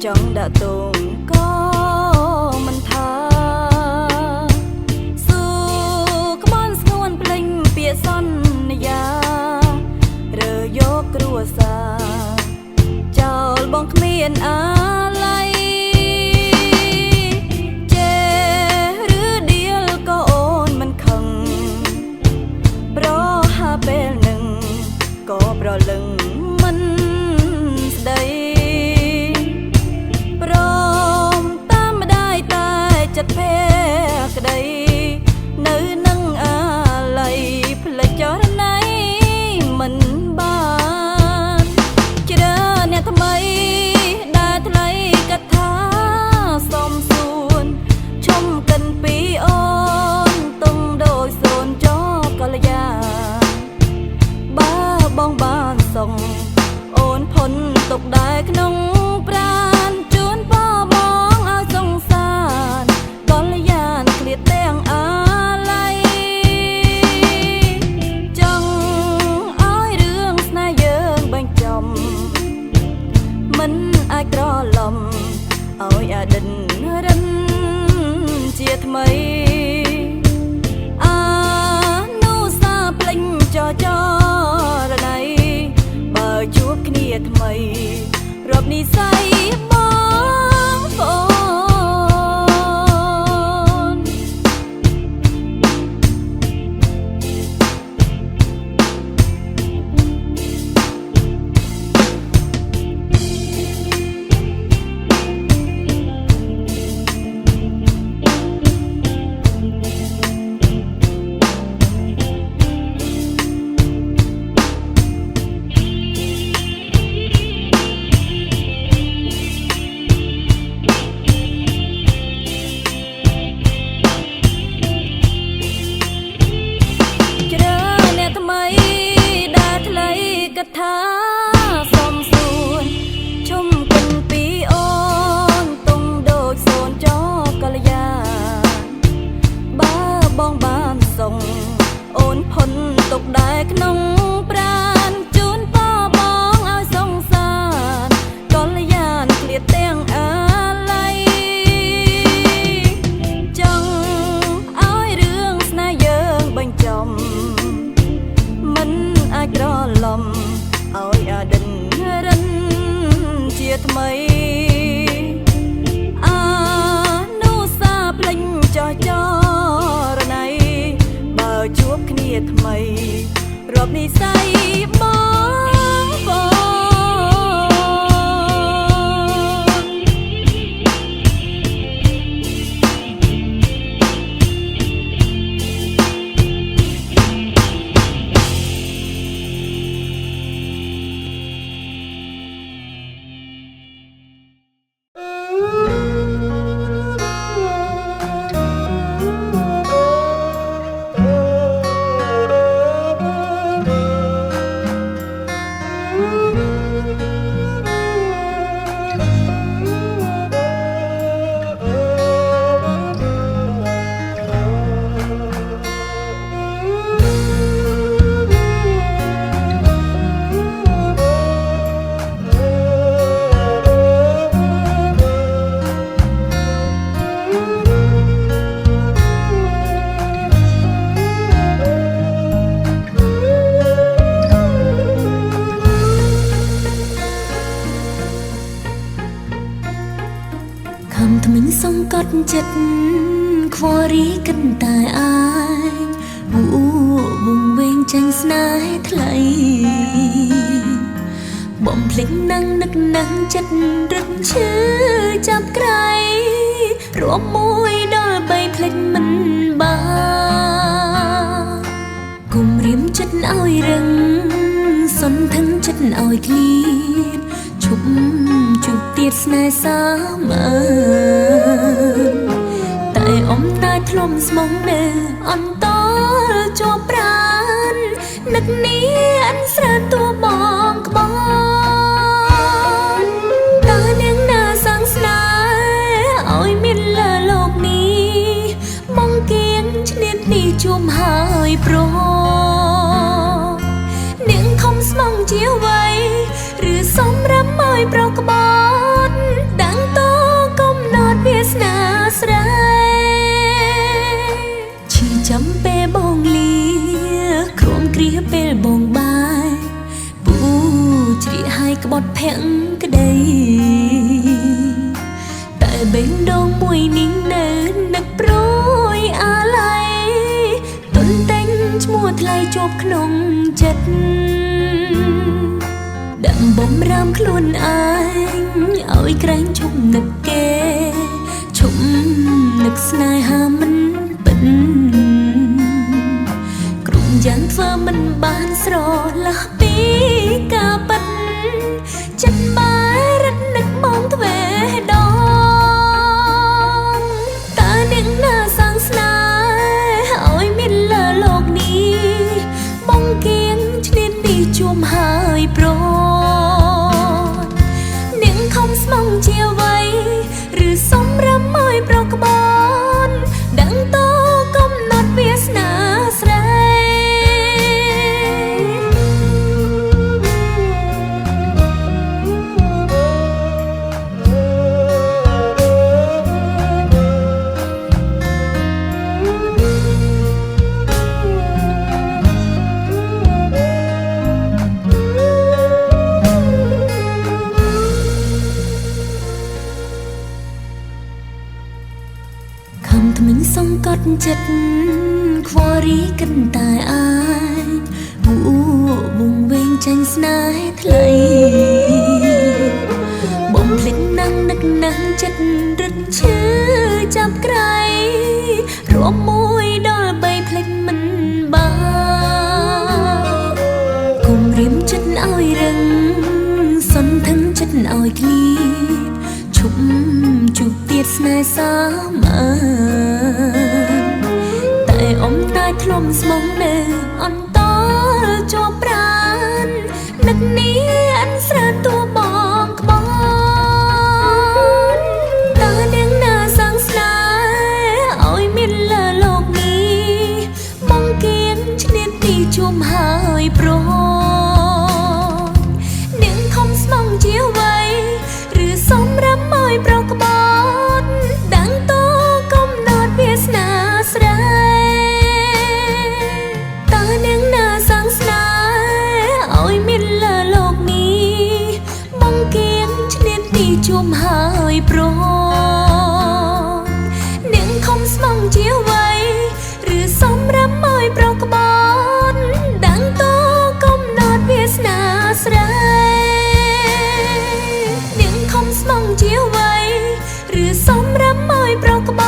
chẳng đã tồn có mình tha su come on ngôn pling bịa son ya rờ vô cua sa chào bong miền alai che rứa điêu có ôn mình khăng bro ha bel nừng có bro lưng mình đâyจัดแพ้กระไดเนื้อนั่งอะไรเพลจอดไหนมันบ้านจะเดินเนี่ยทำไมได้ทลายกระทาสมส่วนชมกันปีอ่อนต้องโดยโซนจอกระยาบ้าบ้องบ้านส่งโอนพ้นตกได้ขนมปราณจูนพ่อมองเอาสงสารเตียงอะไรจังอ้อยเรื่องสนายเยิงบังจอมมันอายกรอลมเอาอย่าดินรันเจียทำไมนูซาปลิงจอจอระไนเปิดจูบขี้เนียทำไมรอบนี้ใส่บ้องโฟทาสมส่วนชมกันปีอ่อนตรงโดยโซนจอกระยาบ้าบ้องบ้านส่งโอนพ้นตกได้ขนมปราณจูนป้ามองเอาสงสารกระยานเกลียดเตียงอะไรจังอ้อยเรื่องสนายเยิงบังจอมมันอายกรอลมเอาอย่าดินรันเจียทำไมนูซาปลิงจอจอระไนบ่าวจูบขี้เนียทำไมรอบนี้ใส่บ้องบอกดจิตควอรีกันตายอายบูบุงเวงจังสนายทลายบ่มพลิกนั่งนึกนั่งจิตรึกชื่อจับไกลรวมมวยดอลใบพลิกมันบากุมริมจิตอ้อยรึงสนทั้งจิตอ้อยคลีดชุบจุดติดสนายสามแต่อมตาทลมสมองเนื้ออ่อนต้อจวบปราณนักนี้อันสระตัวมองกบอนตาเนียงหน้าสังสนายอ้อยมินละโลกนี้มองเกียงชนิดนี้จุ่มหายโปรเนียงคมสมองเจียวไว้หรือสมรำมอยโปรกบอนดัง ក្បត់ភាំងក្ដីតែបេងដូងមួយនេះនៅនឹកព្រួយអាឡ័យទុនតែងឈ្មោះថ្លៃជាប់ក្នុងចិត្តដាក់បំរាមខ្លួនឯងឲ្យក្រែងឈប់នឹកគេឈប់នឹកស្នេហាមិនពិតក្រុមយ៉ាងធ្វើមិនបានស្រឡះពីការពិតចិត្តបែរត់នឹកមកទ្វេដងតើនាងណាសាងស្នេហ៍ឲ្យមានលើលោកនេះបងគៀងឈ្នាននេះជួមហើយប្រនាងខំស្មងជាអ្វីឬសំរំឲ្យប្រក្បនដឹងតោកំណត់វាសនាស្រីខំថ្មិញសង្កត់ចិត្តខ្វល់រីកិនតែអាយវងវែងចាញ់ស្នេហ៍ថ្លៃបំភ្លេចណាំងនឹកណាំងចិត្តរត់ឈឺចាប់ក្រៃរួមមួយដល់បីភ្លេចមិនបានគុំរៀមចិត្តឲ្យរឹងសន្ធឹងចិត្តឲ្យឃ្លីឈប់ជួបទៀតស្នេហ៍សាមានតែអមតែធ្លុំស្មងនៅអន្តរជាប់ប្រាននឹកនេះអនស្រានតួបងក្បនតើនាងណាសាងស្នេហ៍ឲ្យមានលើលោកនេះមកគៀងឈ្នានទីជួមហើយប្រនាងខំស្មងជាអ្វីឬសំរំឲ្យប្រក្បត់ដឹងតោកំណត់វាសនាស្រីតើនាងណាសាងស្នេហ៍ឲ្យមានលើលោកនេះមកគៀងឈ្នានទីជួមហើយប្រនាងខំស្មងជាអ្វីឬសំរំឲ្យប្រក្បត់ដឹងតោកំណត់វាសនាស្រីនាងខំស្មងជាអ្វីឬសំរំឲ្យប្រក្ប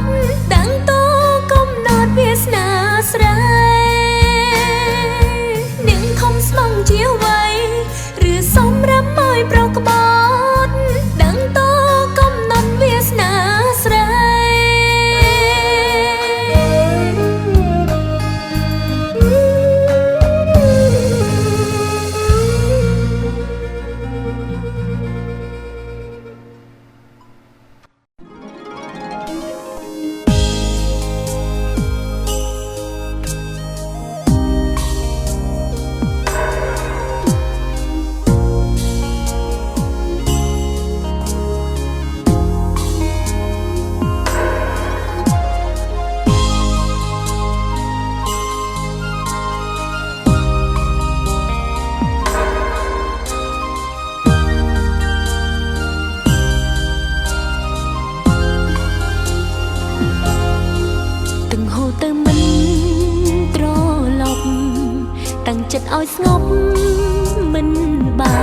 ត់ដឹងតោកំណត់វាសនាស្រីនាងខំស្មងជាអ្វីឬសំរំឲ្យប្រក្បត់ដឹងតោកំណត់វាសនាស្រី ចិត្តឲ្យស្ងប់មិនបា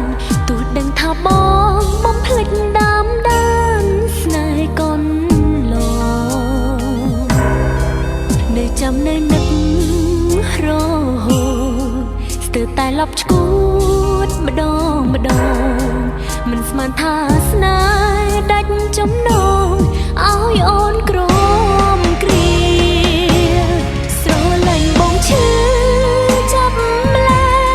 នទោះដឹងថាបងបំភ្លេចដើមដានស្នេហ៍កូនឡនៅចាំនៅនឹករហូតស្ទើរតែលប់ឈួតម្ដងម្ដងមិនស្មានថាស្នេហ៍ដាច់ចំណងឲ្យអូនក្រមគ្រាស្រលាញ់បងឈឺចាប់ម្ល៉េះ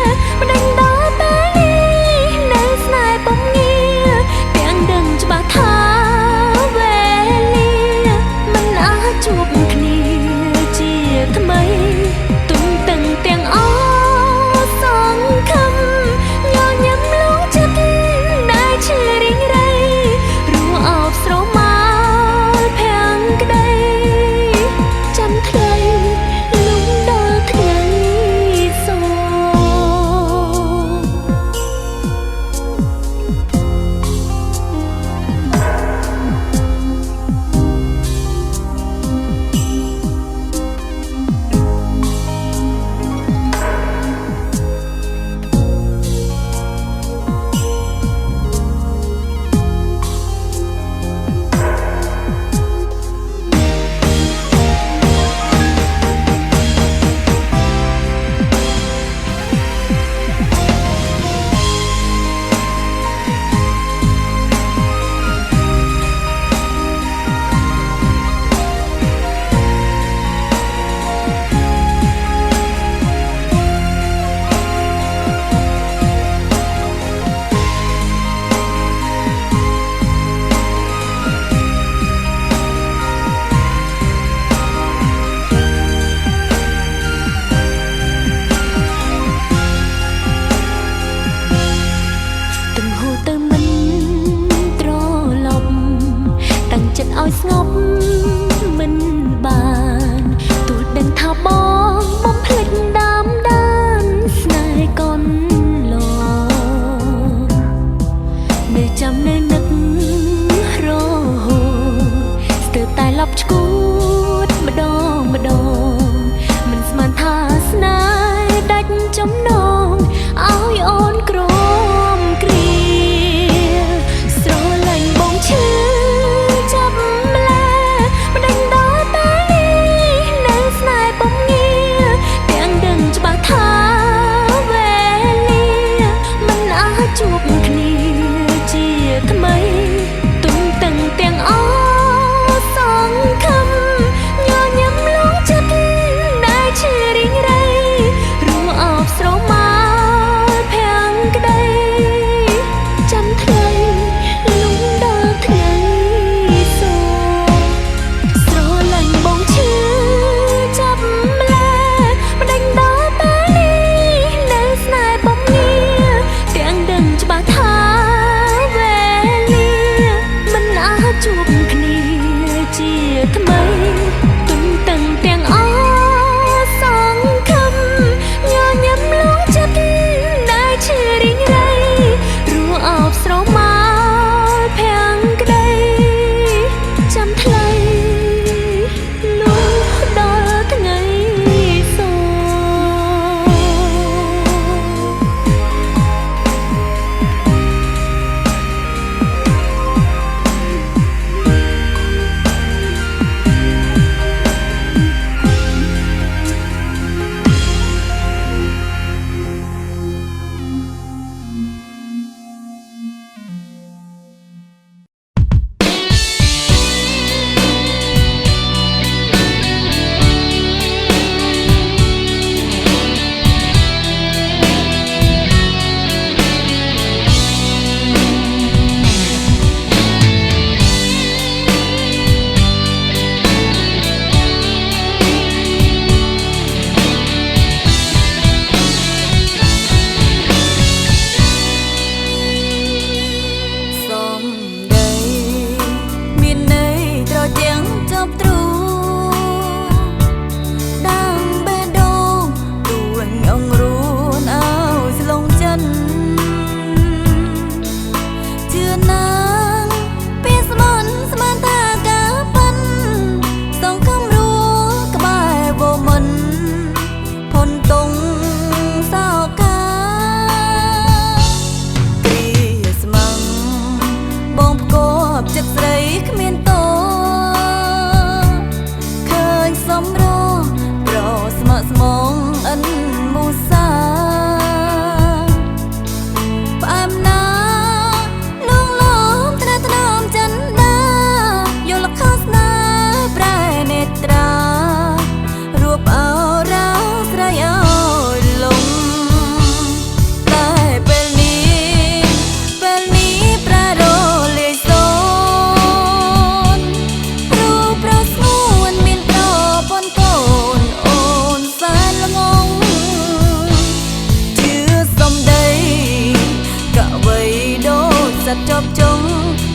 ចប់ចុង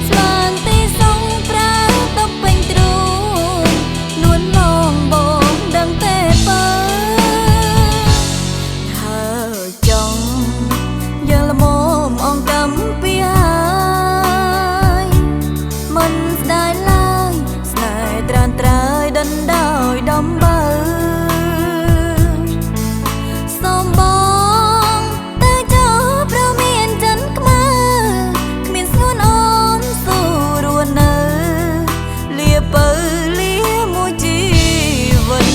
ស្មានទីសងប្រើទៅពេញទ្រូងលួនលងបងដឹងទេបើហើចង់យើងល្មមអងកំពីហើយមិនស្ដាយឡើយស្នេហ៍ត្រានត្រើយដណ្ដោយដំបើសូមបងតែចោប្រមានចិនខ្មៅគ្មានស្ងួនអូនសូរួននៅលាបើលាមួយជីវិត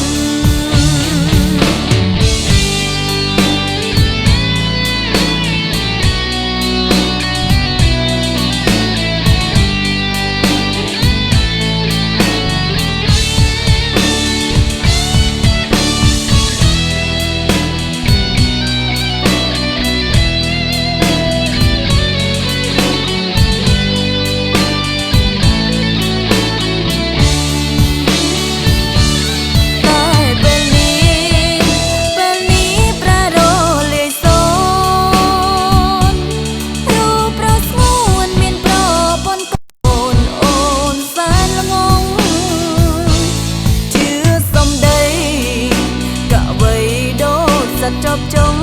ចប់ចុង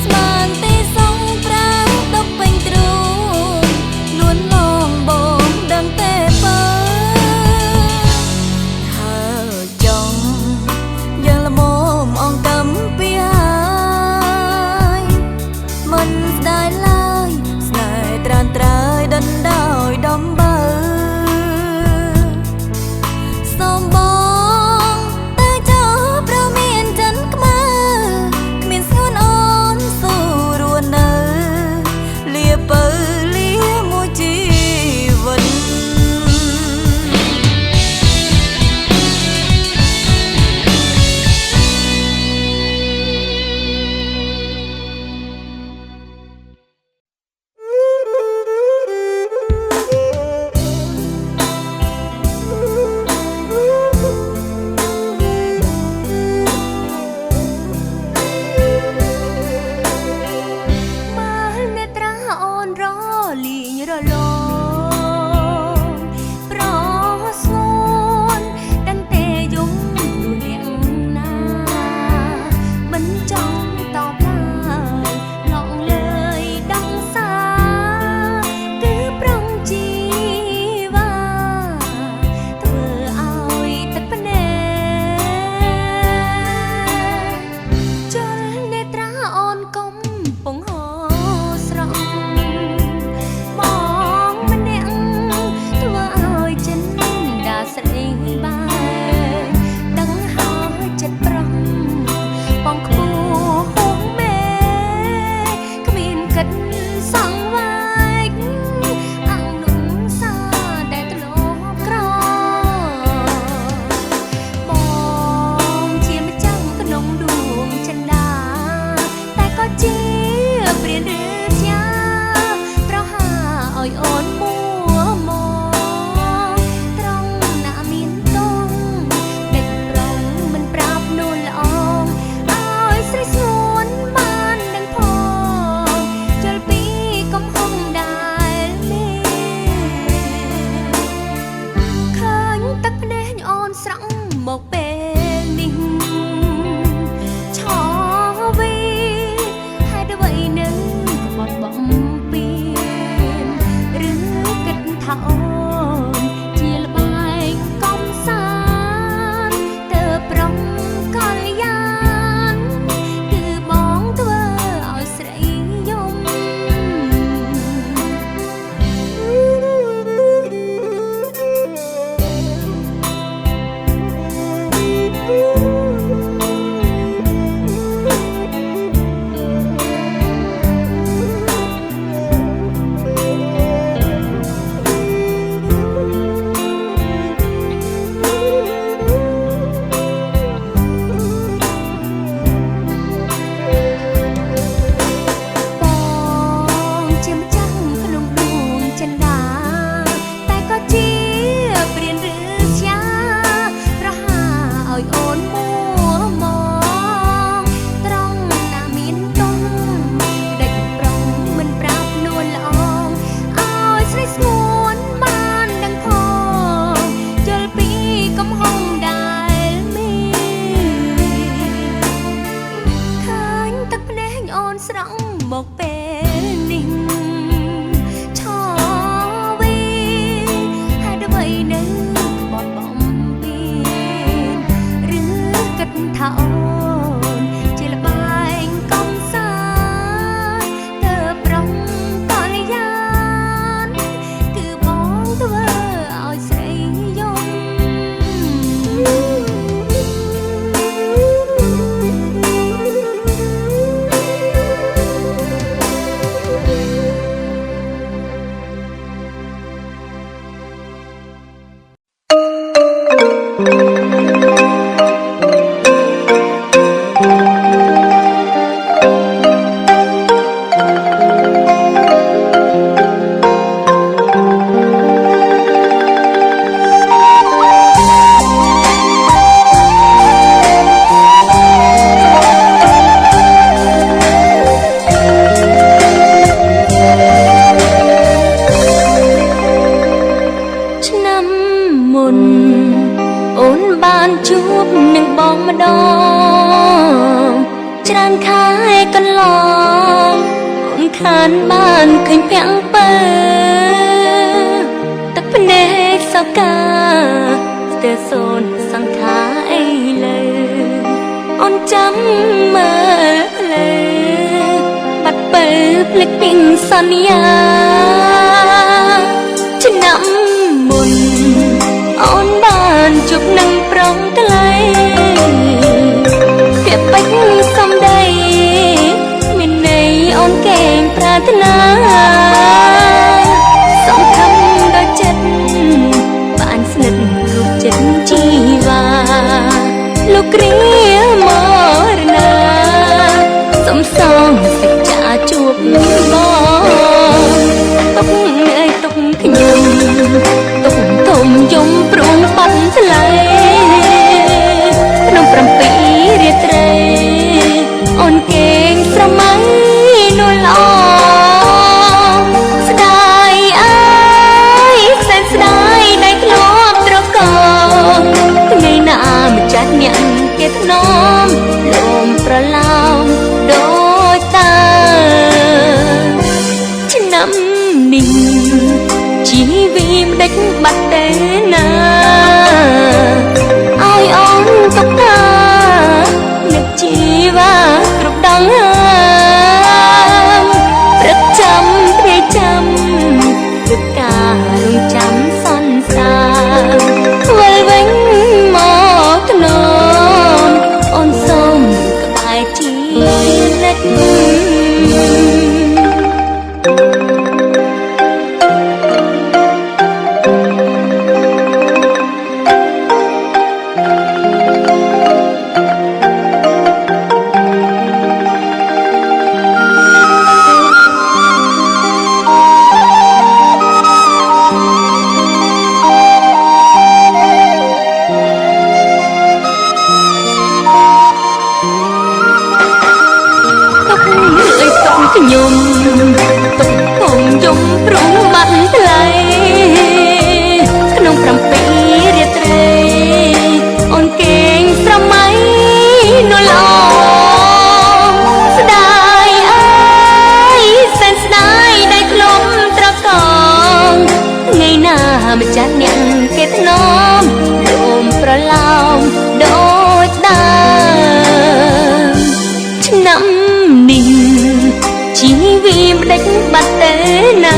ស្មានទីសងប្រើទៅពេញទ្រូងលួនលងបងដឹងទេបើហើចង់យើងល្មមអងកំពីហើយមិនស្ដាយឡើយស្នេហ៍ត្រានត្រើយដណ្ដោយដំបើសូមបងតែចោប្រមានចិនខ្មៅបើលាមួយជីវិតកំ ដងច្រើនខែកន្លងអូនខានបានឃើញពាំងពើទឹកភ្នែកសកាស្ទើរសូនសង្ខាអីលើអូនចាំមើលលើបាត់ពើភ្លេចពីសន្យាឆ្នាំមុនអូនបានជួបនឹងប្រងថ្លៃពាក្យពេចន៍សំដីមានន័យអូនកេងប្រាថ្នាសង្ឃឹមដល់ចិត្តបានស្និទ្ធរូបចិត្តជីវ៉ាលោកគ្រាមរណាសំសងសេចក្ដីជួបបងទុកអើយទុកខ្ញុំទុកធំយំព្រមបាត់ថ្លៃក្នុង7រាត្រីអូនកេងស្រមៃនួលអងស្ដាយអើយសែនស្ដាយដែលធ្លាប់ត្រកងថ្ងៃណាម្ចាស់អ្នកគេធ្នមលំប្រឡោមដូចតើឆ្នាំនេះជីវិតមិនដេចបាត់ទេណាឲ្យអូនទុកថានឹកជីវ៉ាគ្រប់ដងហើមព្រឹកចាំថ្ងៃចាំព្រឹកការរងចាំសន្សារវិលវិញមកធ្នមអូនសូមក្បែរជានិច្ចខ្ញុំទុកធំយំព្រមបាត់ថ្លៃក្នុង7រាត្រីអូនកេងស្រមៃនួលអងស្ដាយអើយសែនស្ដាយដែលក្លំត្រកងថ្ងៃណាម្ចាស់អ្នកគេធ្នមលំប្រឡោមដូចដើមឆ្នាំនេះជីវិតមិនដេចបាត់ទេណា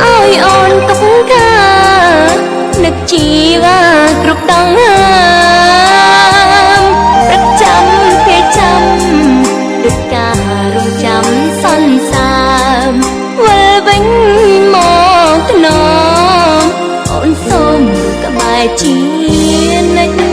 ឲ្យអូនទុកខានឹកជីវ៉ាគ្រប់ដងហើមព្រឹកចាំពេលចាំដូចការរងចាំសន្សារវិលវិញមកធ្នមអូនសូមក្បែរជានិច្ច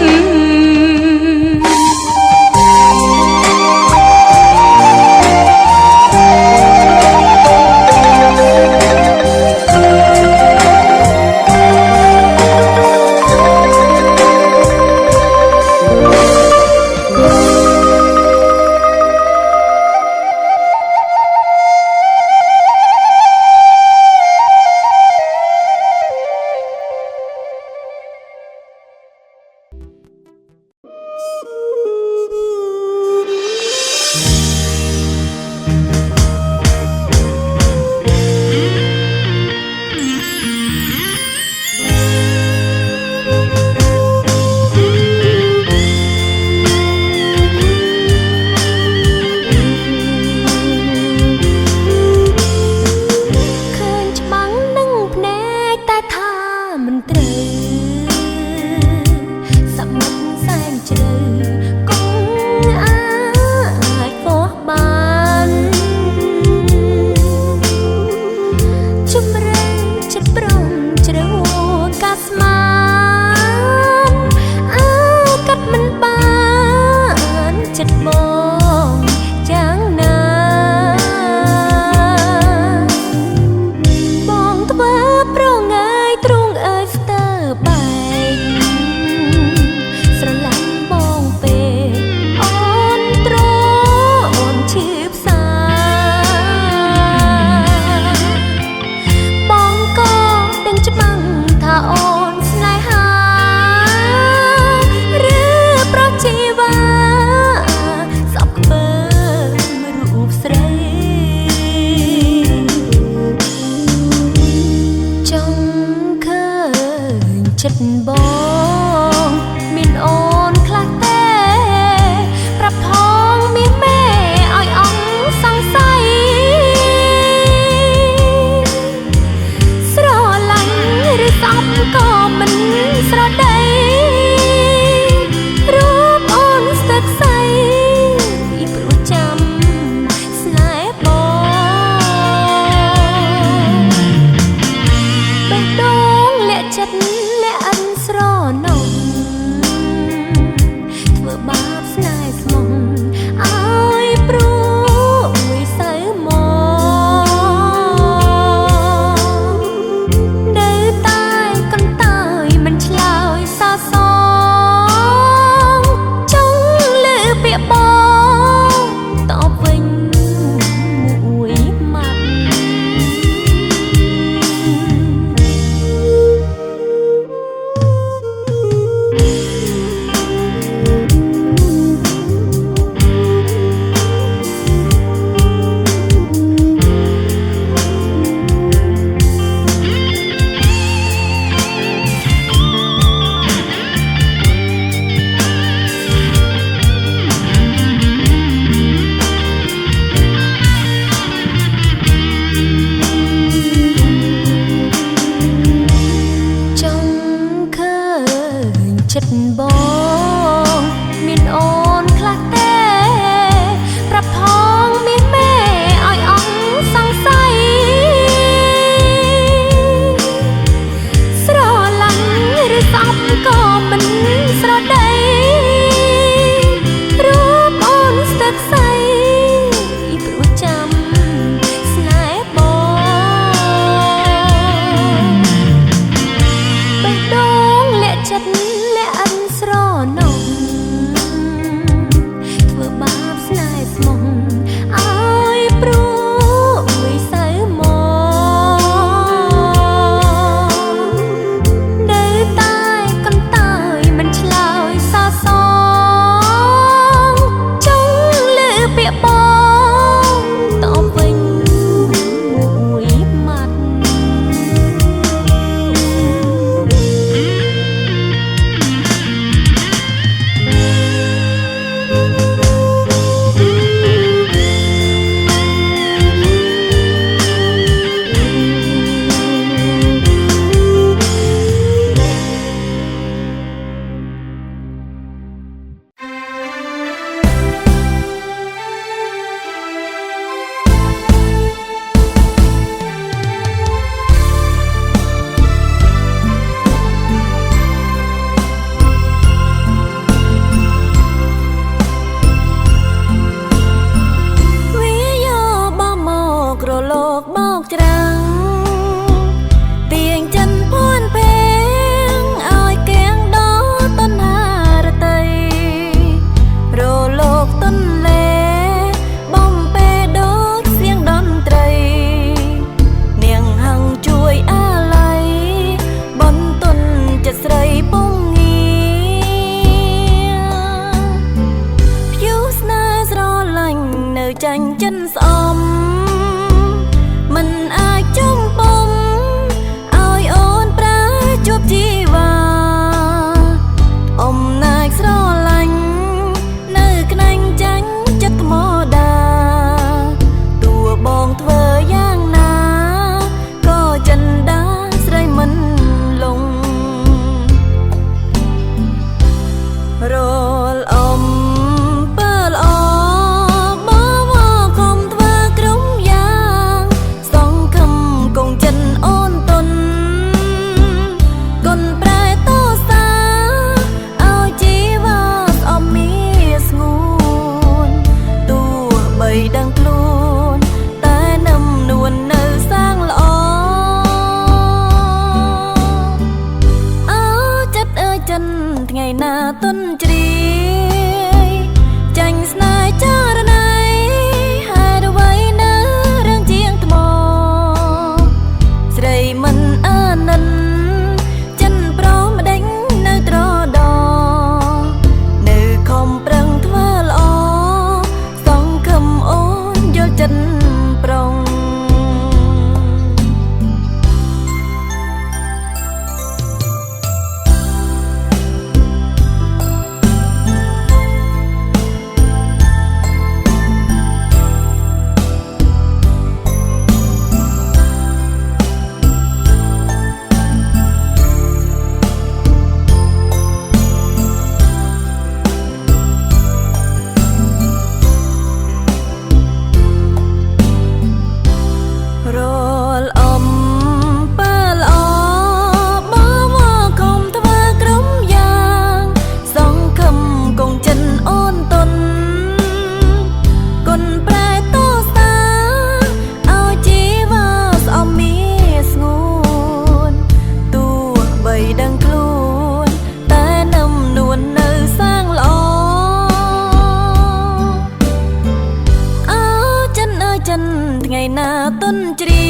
ទុនជ្រា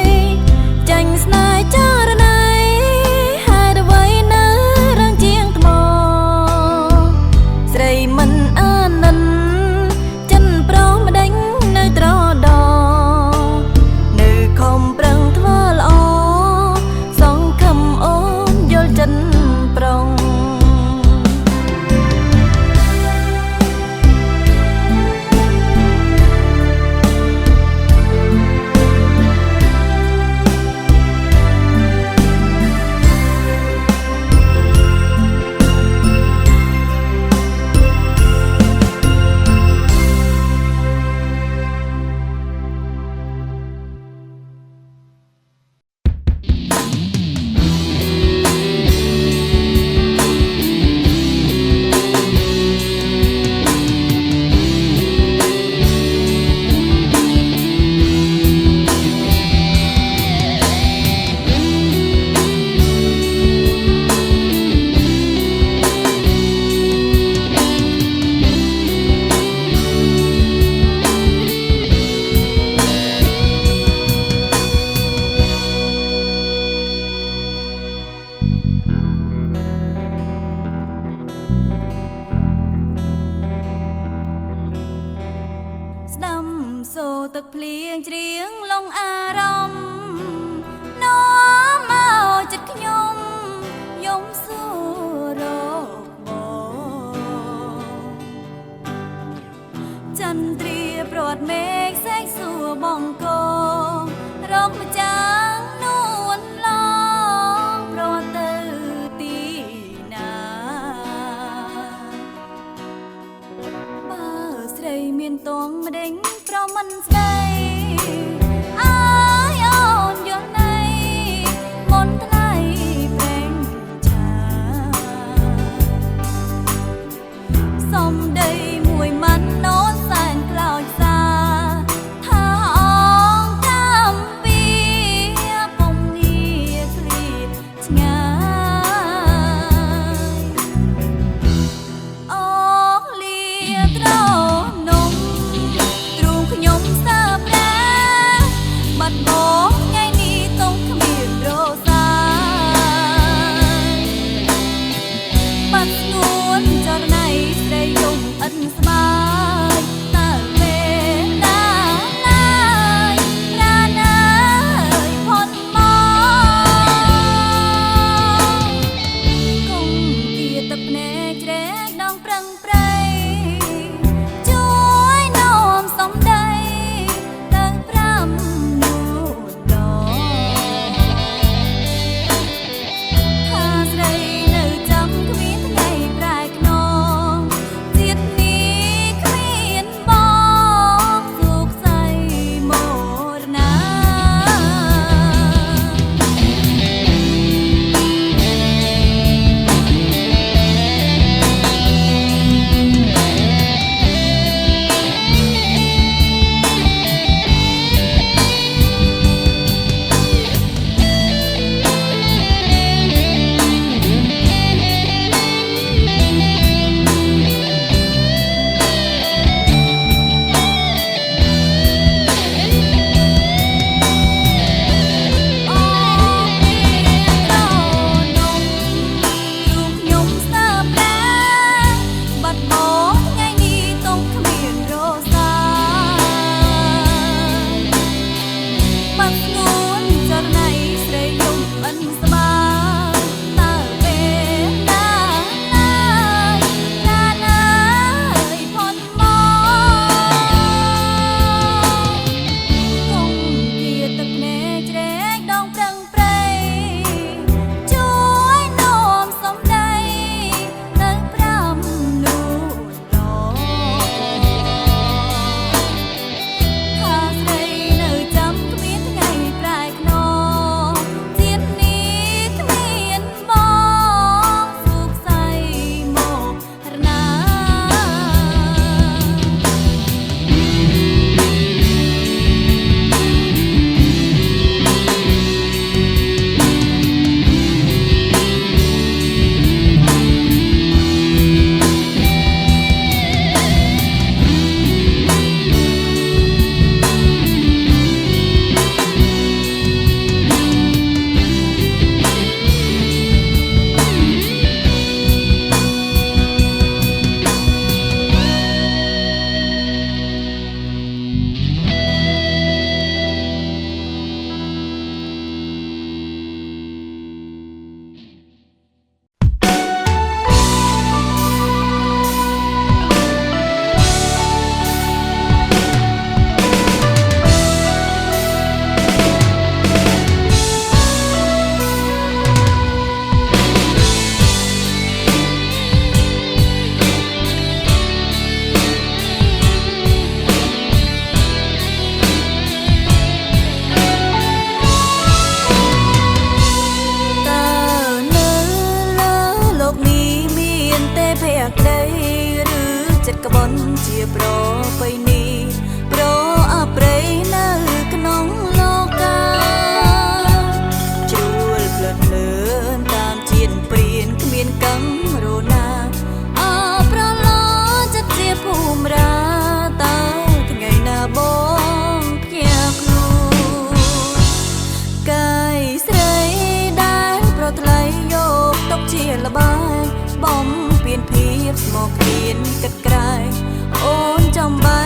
យចាញ់ស្នេហ៍ចរណៃហេតុអ្វីនៅរងជាងថ្មស្រីមិនអាណិនចិនប្រម្ដេញនៅត្រដនៅខំប្រឹងធ្វើល្អសង្ឃឹមអូនយល់ចិនប្រុងស្ដាំសូរទឹកភ្លៀងច្រៀងលងអារម្មណ៍នាំមកចិត្តខ្ញុំយំសួររកបងចន្ទ្រាព្រាត់មេឃសែងសួរបងកងរកម្ចាស់នួនឡងប្រត់ទៅទីណាបើស្រីមានតងម្ដេញប្រមិនស្ដីអាយអូនយល់ណៃមន្តថ្លៃប្រេងឆាសំដីមួយម៉ាន់ណូនសែនខ្លោចសា ជាប្របីនេះប្រអប្រៃនៅក្នុងលោកកាជ្រួលផ្លិតលឿនតាមជាតិព្រៀនគ្មានកំរណាអប្រឡោចិត្តជាភូមិរាតើថ្ងៃណាបងភ្ញាក់ខ្លួនកាយស្រីដែលប្រថ្លៃយកទុកជាល្បាយបំពេញភាពស្មោកឃ្លានគិតក្រែងអូនចំបែ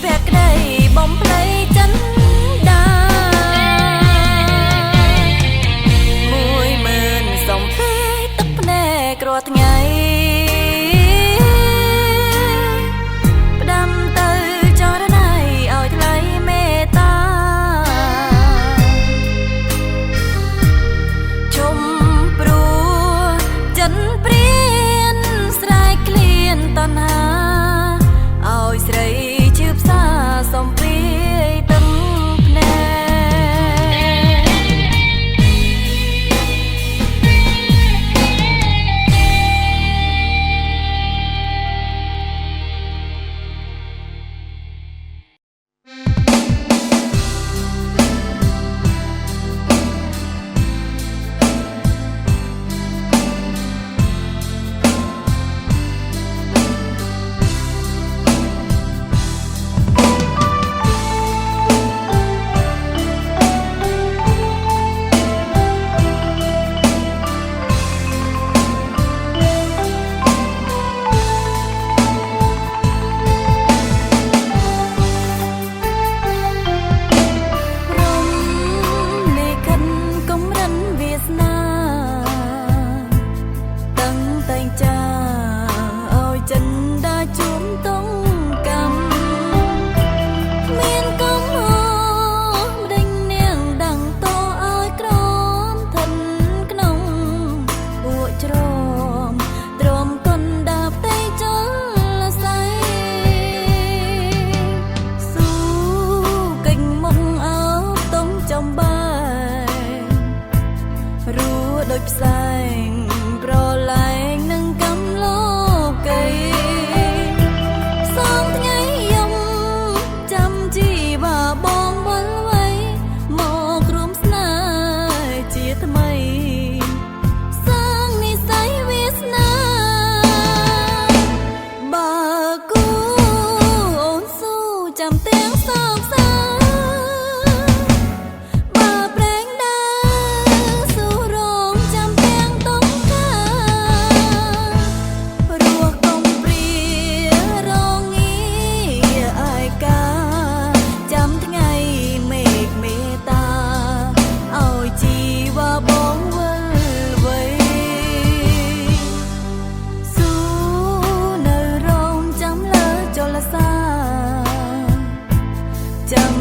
ភក្តីបំភ្លៃចិនដា10000សំពេទឹកភ្នែកគ្រោះថ្ងៃផ្ដាំទៅចរណៃឲ្យថ្លៃមេត្តាជុំព្រោះចិនព្រានស្រែកឃ្លានតណ្ហាឲ្យស្រីជឿផ្សាសំពីទឹកភ្នែកដូចផ្សែងប្រឡែងនឹងកំលោកីសងថ្ងៃយំចាំជីវាបងវិលវ័យមករួមស្នេហ៍ជាថ្មីសាងនិស័យវាសនាបើគូអូនស៊ូចាំទាំងសោកសៅចាំ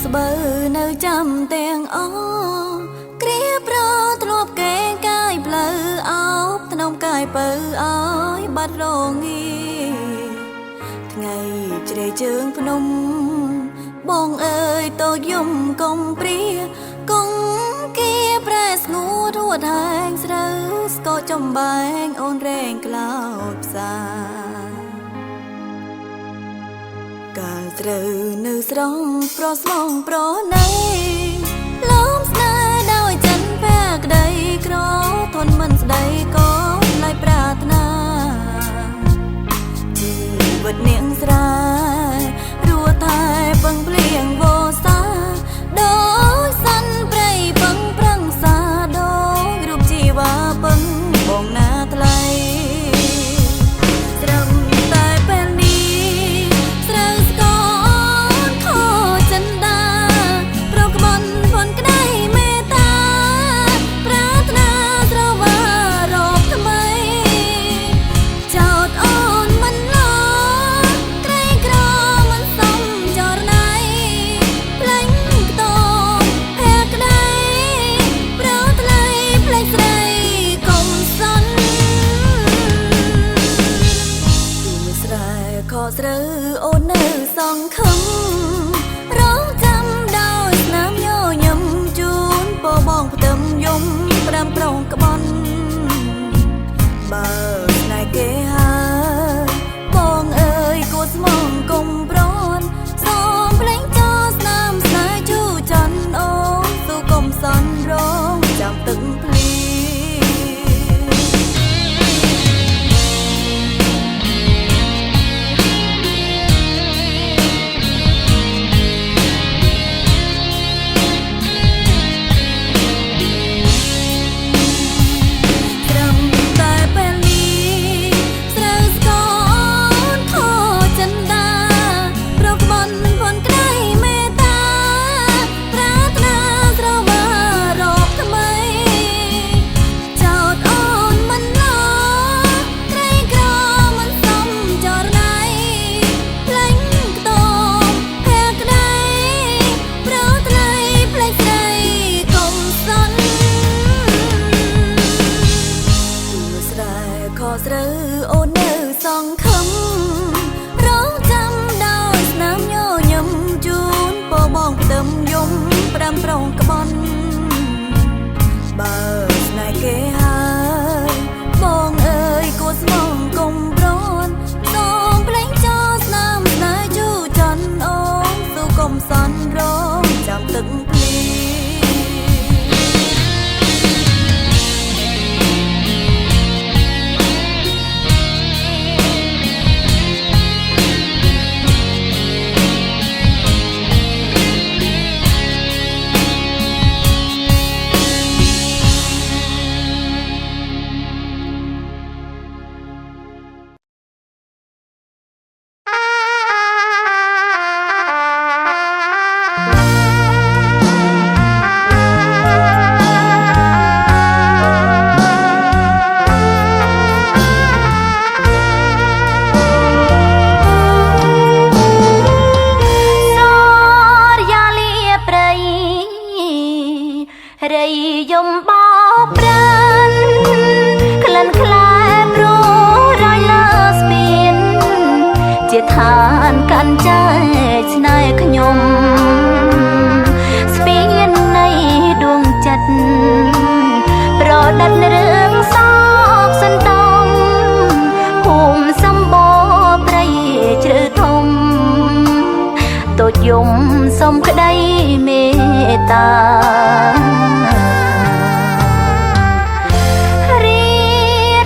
ស្បូវនៅចាំទាំងអគ្រាប្រធ្លាប់កេងកាយផ្លូវអោបថ្នមកាយបើអើយបាត់រងាថ្ងៃជ្រេជើងភ្នំបងអើយតូចយំកុំព្រាគង់គេប្រែស្ងួតរួតហែងស្រូវស្កចំបែងអូនរែងក្លោតផ្សាកាលត្រូវនៅស្រងប្រស្មងប្រណីលំស្នេហ៍ដោយចិនភក្តីក្រធន់មិនស្ដីក៏lạiប្រាថ្នាជីវិតនាងស្រាយរួតតែពឹងភ្លៀងវសាដោយសាន់ព្រៃពឹងប្រឹងសាដោយរូបជីវ៉ាពឹងបងណាថ្លៃត្រឹមតែពេលនេះស្រូវស្គរខចិនដាប្រកបន់ផនក្តីមេត្តាប្រាថ្នាស្រវារកថ្មីចោតអូនមិនឡក្រីក្រមិនសមចរណៃផ្លេញខ្ទមភក្តីប្រថ្លៃផ្លេចស្រីកុំសន់ពីស្រែខកស្រូវអូននៅសងខឹមរងចាំដោយស្នាមញញឹមជូនពបងផ្ទឹមយំប្រាំប្រងក្បន់បើស្នេហ៍គេហើយបងអើយគួរស្មងកុំប្រន់សូមភ្លេងចោលស្នាមស្នេហ៍ជូច័ន្ទអូនស៊ូកុំសន់រងចាំទឹកភ្លៀត្រឹមតែពេលនេះស្រូវស្គរខចិនដាប្រកបន់ផនក្តីមេត្តាប្រាថ្នាស្រវារកថ្មីចោតអូនមិនឡក្រីក្រមិនសមចរណៃផ្លេញខ្ទមភក្តីប្រថ្លៃផ្លេចស្រីកុំសន់ពីស្រែខកស្រូវអូននៅសងខឹមរងចាំដោយស្នាមញញឹមជូនពបងផ្ទឹមយំប្រាំប្រងក្បន់បើស្នេហ៍គេហើយបងអើយគួរស្មងកុំប្រន់សូមភ្លេងចោលស្នាមស្នេហ៍ជូច័ន្ទអូនស៊ូកុំសន់រងចាំទឹកភ្លៀរីយំបោប្រានក្លិនខ្លែព្រោះរយលើស្ពានជាឋានកាន់ចែកស្នេហ៍ខ្ញុំស្ពាននៃដួងចិត្តប្រដិតរឿងសោកសន្តំភូមិសម្បូរព្រៃជ្រៅធំតូចយំសុំក្តីមេត្តារា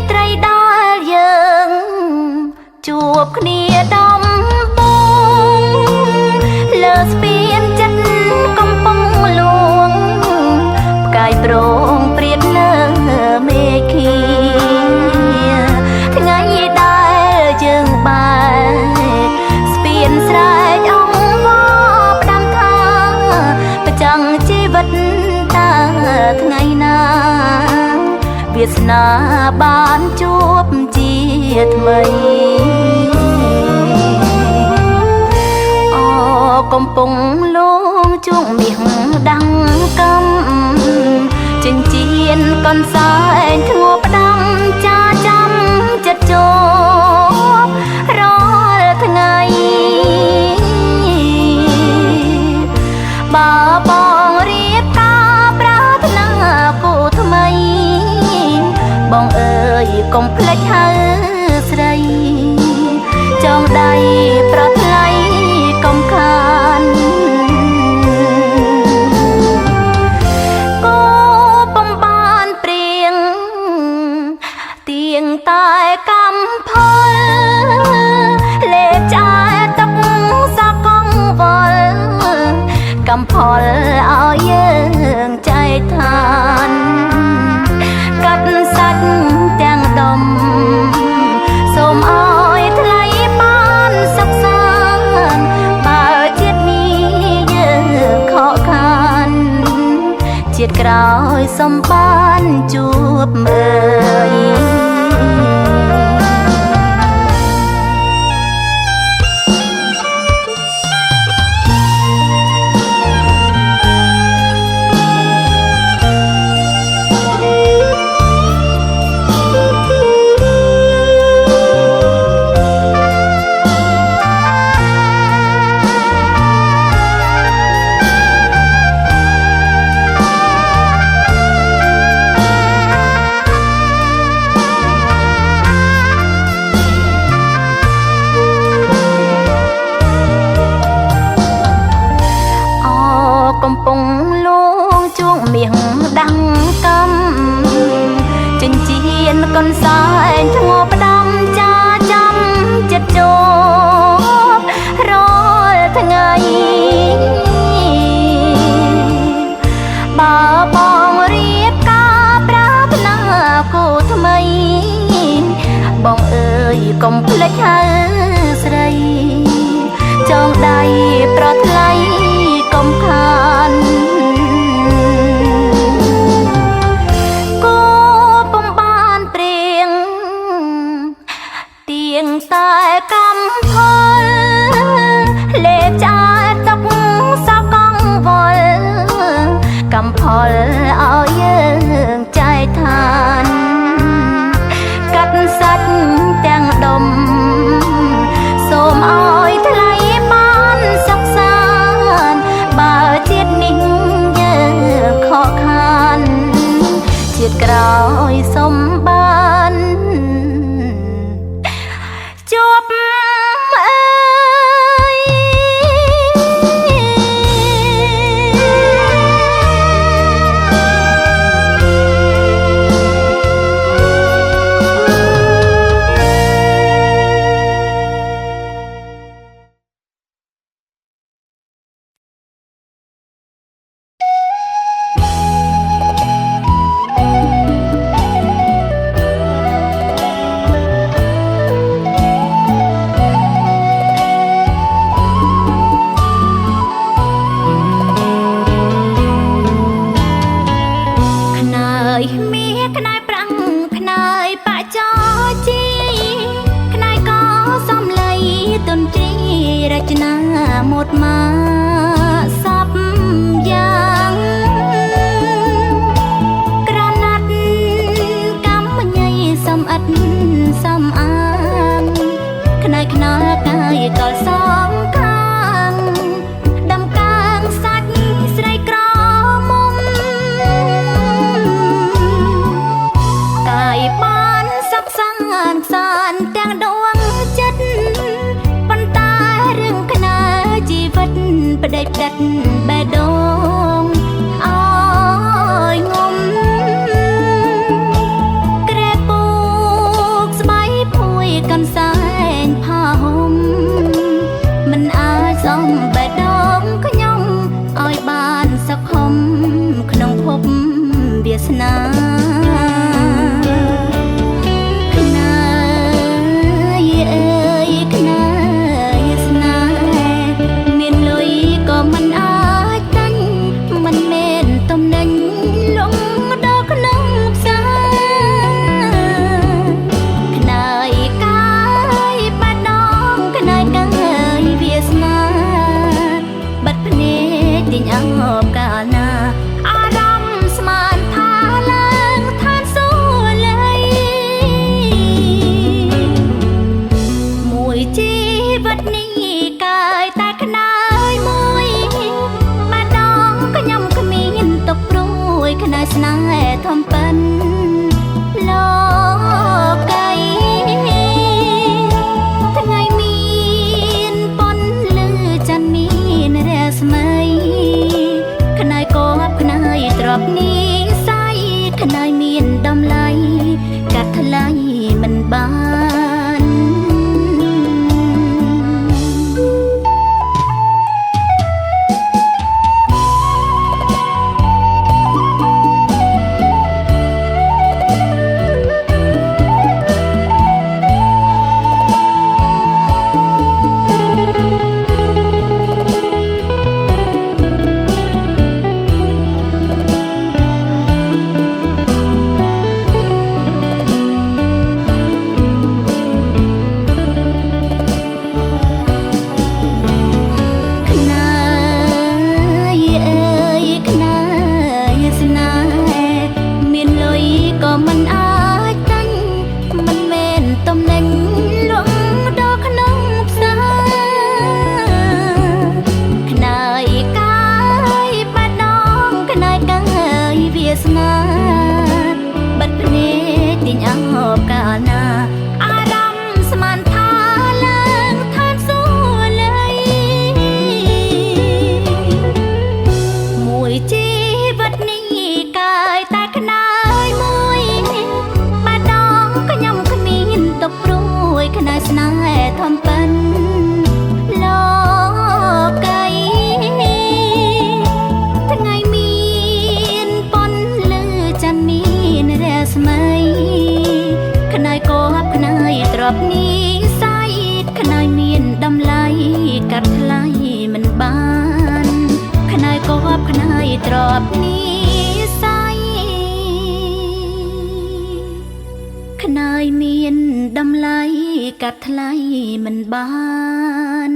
ត្រីដែលយើងជួបគ្នាដំបូងលើស្ពានចិត្តកំពុងលួងផ្កាយប្រងព្រាតលើមេឃីថ្ងៃដែលយើងបែកស្ពានស្រែកអង្វរផ្ដាំថាប្រចាំងជីវិតតាថ្ងៃណាវាសនាបានជួបជាថ្មីកំពុងលង ជួងមាសដាំងកំចិញ្ចៀនកនសែងធ្ងួផ្ដាំចាចាំចិត្តជប់រាល់ថ្ងៃបើបងរៀបការប្រាថ្នាគូថ្មីបងអើយកុំភ្លេចហៅស្រីចងដៃប្រថ្លៃកុំខានគូបំបានព្រៀងទៀងតែកម្មផលលេបចាទុកសកងវល់កម្មផលឲ្យយើងចែកឋានកាត់សាច់ទាំងដុំសូមឲ្យថ្លៃបានសុខសាន្តបើជាតិនេះយើងខកខានជាតិក្រោយសូមបានជួបអើយកំពុងលួងជួងមាសដាំងកំចិញ្ចៀនកនសែងធ្ងួផ្ដាំចាចាំចិត្តជប់រាល់ថ្ងៃបើបងរៀបការប្រាថ្នាគូថ្មីបងអើយកុំភ្លេចហៅស្រីចងដៃប្រថ្លៃកុំខានគូបំបានព្រៀងទៀងតែកម្មផលលេបចាទុកសកងវល់កម្មផលឲ្យយើងចែកឋានកាត់សាច់ទាំងដុំសូមឲ្យថ្លៃបានសុខសាន្តបើជាតិនេះយើងខកខានជាតិក្រោយសូមបានជួបអើយmột má sắp giang granat cắm nhây xăm ắt xăm an khnai khna cài cỏ sóng cang đầm cang sạch sray cỏ mông cài ban sắc sang san đang đuông chấtบดดัดบดงอ้อยงมกระปุกสบายพุยกันแสงผ้าห่มมันอาจส่องบดงก็ยงอ้อยบานสักหอมขนมพบเบียสนามันอา វិតនេះកាយតែខ្នើយមួយបាដងក៏ខ្ញុំគ្មានទុកព្រួយខ្នើយស្នេហ៍ធំប៉ិនលោកីថ្ងៃមានប៉ុនលឺច័ន្ទមានរស្មីខ្នើយកបខ្នើយទ្របនេះសាយខ្នើយមានតម្លៃកាត់ថ្លៃមិនបានទ្របនេះសាយខ្នើយមានតម្លៃកាត់ថ្លៃមិនបាន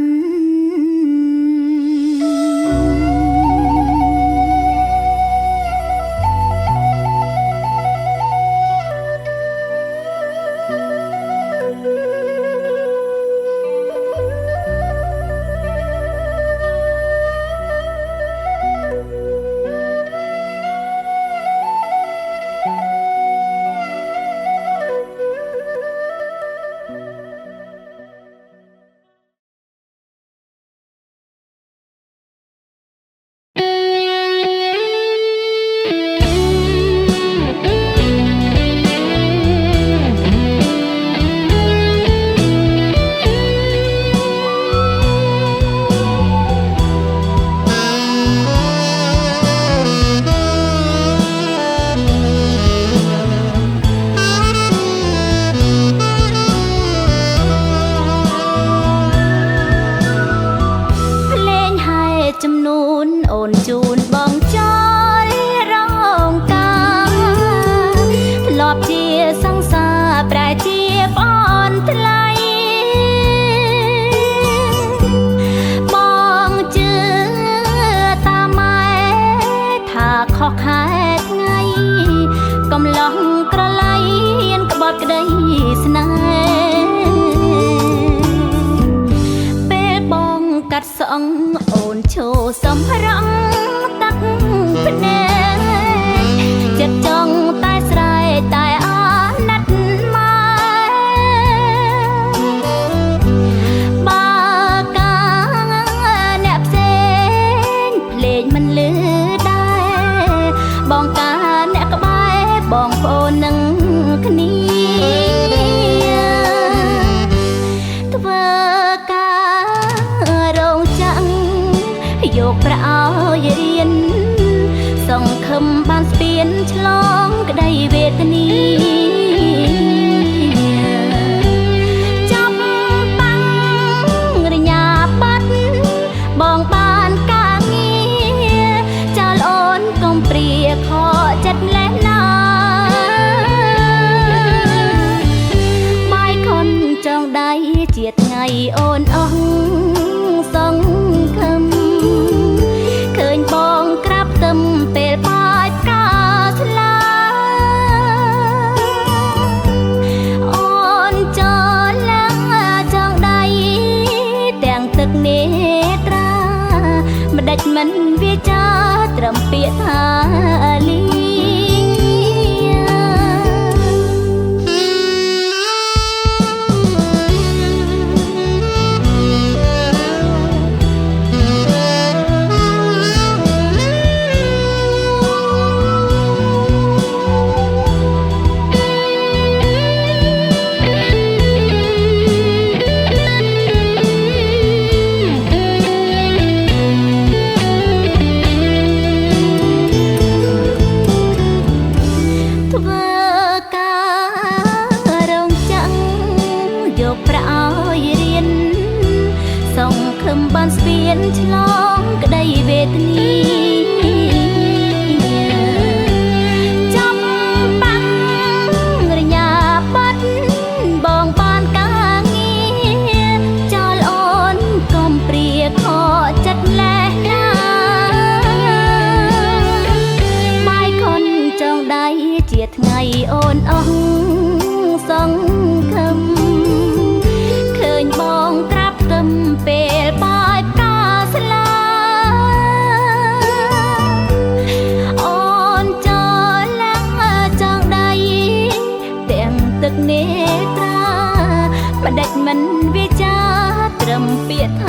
អូនឈោសំរងតាក់ភ្នែកចិត្តចង់តែស្រែកតែអាណិតមកបើកាអ្នកផ្សេងភ្លេងមិនលឺដែរបងកាអ្នកក្បែរបងប្អូននឹងគ្នាធ្វើយកប្រាក់ឲ្យរៀនសង្ឃឹមបានស្ពានឆ្លងក្តីវេទនាចាប់តាំងរញ្ញាបាត់បងបានការងារចាលអូនកុំព្រាខកចិត្តលេះណាបាយខុនចងដៃជាថ្ងៃអូនអស់សង្ឃឹមឃើញបងក្រាបទឹមពេលបាច់កាស្លាអូនចោលឡើងចងដៃ ចមិនវាចាត្រឹមពាក្យថាលីបានស្ពានឆ្លងក្តីវេទនាចាប់បាំងរញ្ញាបាត់បងបានការងារចោលអូនកុំព្រាខកចិត្តលេះណាបាយខុនចងដៃជាថ្ងៃអូនអស់សង្ឃឹមឃើញបងក្រាបកឹមពេលបាយផ្កាស្លាអូនចោលឡើងចងដៃទាំងទឹកនេត្រាផ្ដេចមិនវាចាត្រឹមពាក្យ